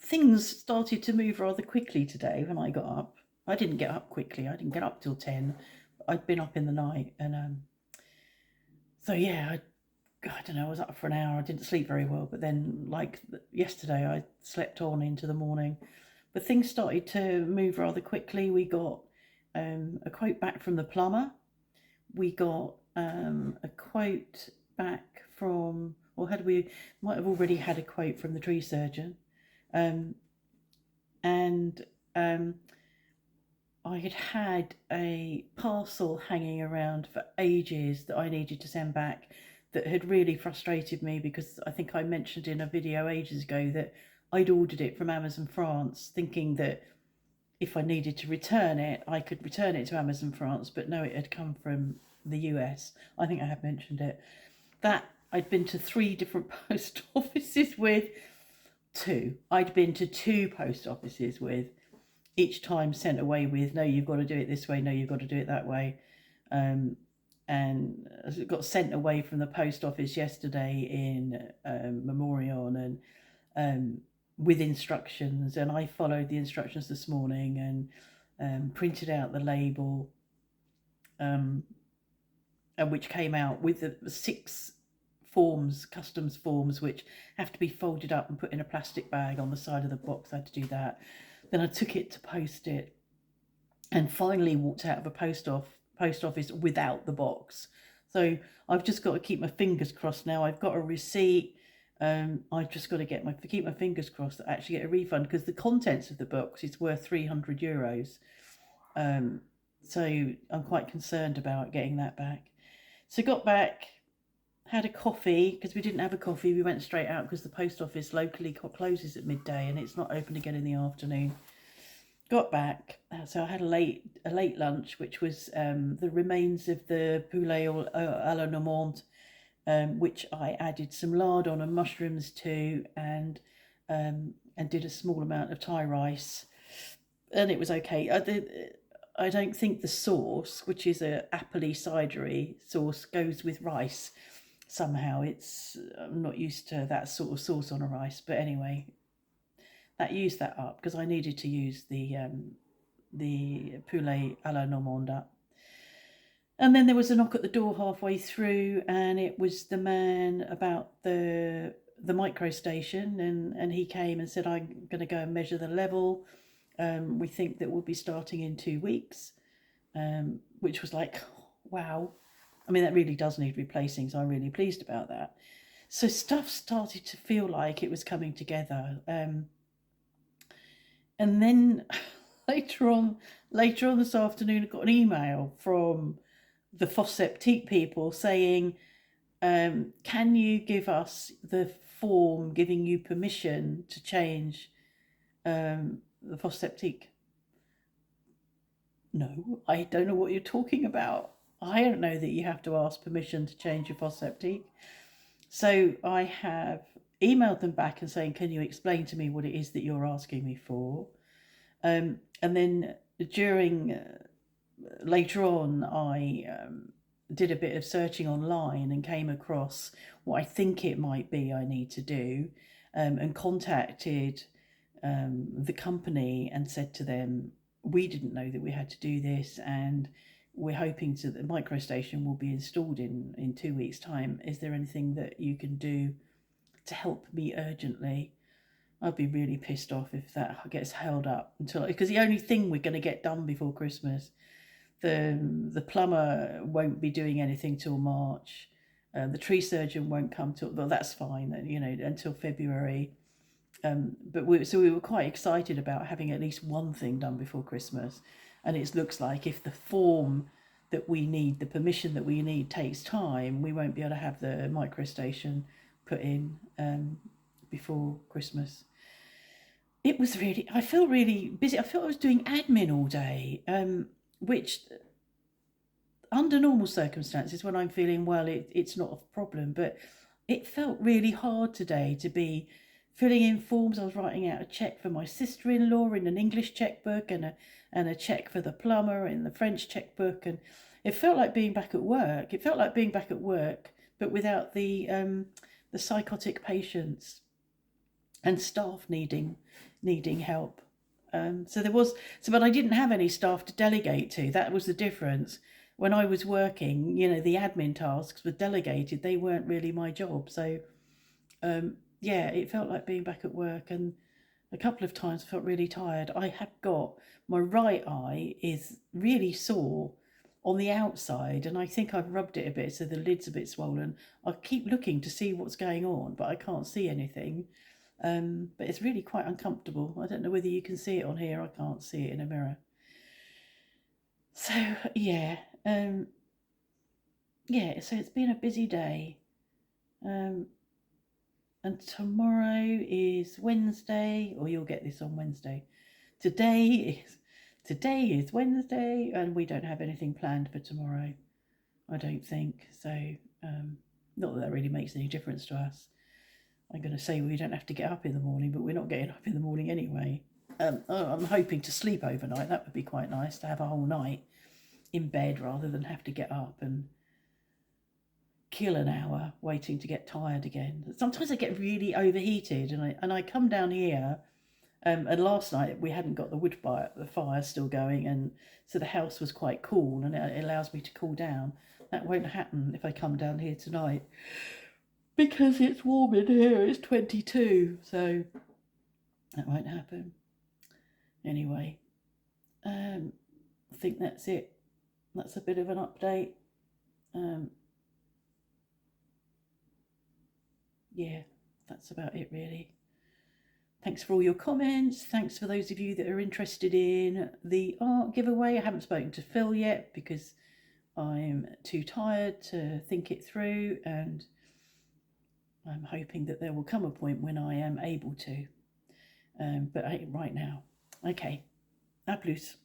things started to move rather quickly today when I got up. I didn't get up quickly. I didn't get up till 10. I'd been up in the night, and so yeah, I don't know. I was up for an hour. I didn't sleep very well, but then like yesterday, I slept on into the morning. But things started to move rather quickly. We got a quote back from the plumber. We got a quote back from, or had we might have already had a quote from the tree surgeon. Um, and I had a parcel hanging around for ages that I needed to send back that had really frustrated me, because I think I mentioned in a video ages ago that I'd ordered it from Amazon France thinking that if I needed to return it, I could return it to Amazon France, but no, it had come from the US. I think I have mentioned it. That I'd been to 3 different post offices with. I'd been to 2 post offices with, each time sent away with, no, you've got to do it this way, no, you've got to do it that way. And it got sent away from the post office yesterday in Memorial, and with instructions, and I followed the instructions this morning and printed out the label, and which came out with the 6 forms, customs forms, which have to be folded up and put in a plastic bag on the side of the box. I had to do that. Then I took it to post it, and finally walked out of a post office without the box. So I've just got to keep my fingers crossed now. I've got a receipt. I've just got to keep my fingers crossed that I actually get a refund, because the contents of the box is worth €300. So I'm quite concerned about getting that back. So got back, had a coffee, because we didn't have a coffee. We went straight out because the post office locally closes at midday and it's not open again in the afternoon. Got back, so I had a late lunch, which was the remains of the poulet à la normande, which I added some lard on and mushrooms to, and did a small amount of Thai rice, and it was okay. I don't think the sauce, which is a appley cidery sauce, goes with rice. Somehow I'm not used to that sort of sauce on a rice, but anyway, that used that up, because I needed to use the poulet à la normande up. And then there was a knock at the door halfway through, and it was the man about the Microstation, and he came and said, I'm going to go and measure the level. We think that we'll be starting in 2 weeks, which was like, wow. I mean, that really does need replacing, so I'm really pleased about that. So stuff started to feel like it was coming together. And then later on this afternoon, I got an email from the Fosseptique people saying, can you give us the form giving you permission to change the Fosseptique? No, I don't know what you're talking about. I don't know that you have to ask permission to change your Fosseptique. So I have emailed them back and saying, can you explain to me what it is that you're asking me for? And then later on, I did a bit of searching online and came across what I think it might be I need to do, and contacted the company and said to them, we didn't know that we had to do this, and we're hoping the Microstation will be installed in 2 weeks' time. Is there anything that you can do to help me urgently? I'd be really pissed off if that gets held up because the only thing we're going to get done before Christmas, the plumber won't be doing anything till March. The tree surgeon won't come till, well, that's fine, until February. But we were quite excited about having at least one thing done before Christmas. And it looks like if the form that we need, the permission that we need, takes time, we won't be able to have the Microstation put in before Christmas. I felt really busy. I felt I was doing admin all day, which under normal circumstances, when I'm feeling well, it's not a problem. But it felt really hard today to be filling in forms. I was writing out a cheque for my sister-in-law in an English chequebook, and a cheque for the plumber in the French chequebook, and it felt like being back at work. It felt like being back at work, but without the psychotic patients. and staff needing help. But I didn't have any staff to delegate to. That was the difference. When I was working, the admin tasks were delegated. They weren't really my job. So, yeah, it felt like being back at work. And a couple of times I felt really tired. I have got, my right eye is really sore on the outside, and I think I've rubbed it a bit, so the lid's a bit swollen. I keep looking to see what's going on, but I can't see anything. But it's really quite uncomfortable. I don't know whether you can see it on here. I can't see it in a mirror. So yeah, so it's been a busy day. And tomorrow is Wednesday, or you'll get this on Wednesday. Today is Wednesday, and we don't have anything planned for tomorrow, I don't think. So, not that really makes any difference to us. I'm going to say we don't have to get up in the morning, but we're not getting up in the morning anyway. I'm hoping to sleep overnight. That would be quite nice, to have a whole night in bed rather than have to get up and kill an hour waiting to get tired again. Sometimes I get really overheated, and I come down here. And last night we hadn't got the fire still going, and so the house was quite cool, and it allows me to cool down. That won't happen if I come down here tonight, because it's warm in here. It's 22, so that won't happen. Anyway, I think that's it. That's a bit of an update. Yeah, that's about it really. Thanks for all your comments. Thanks for those of you that are interested in the art giveaway. I haven't spoken to Phil yet because I'm too tired to think it through, and I'm hoping that there will come a point when I am able to. But right now. Okay. A plus.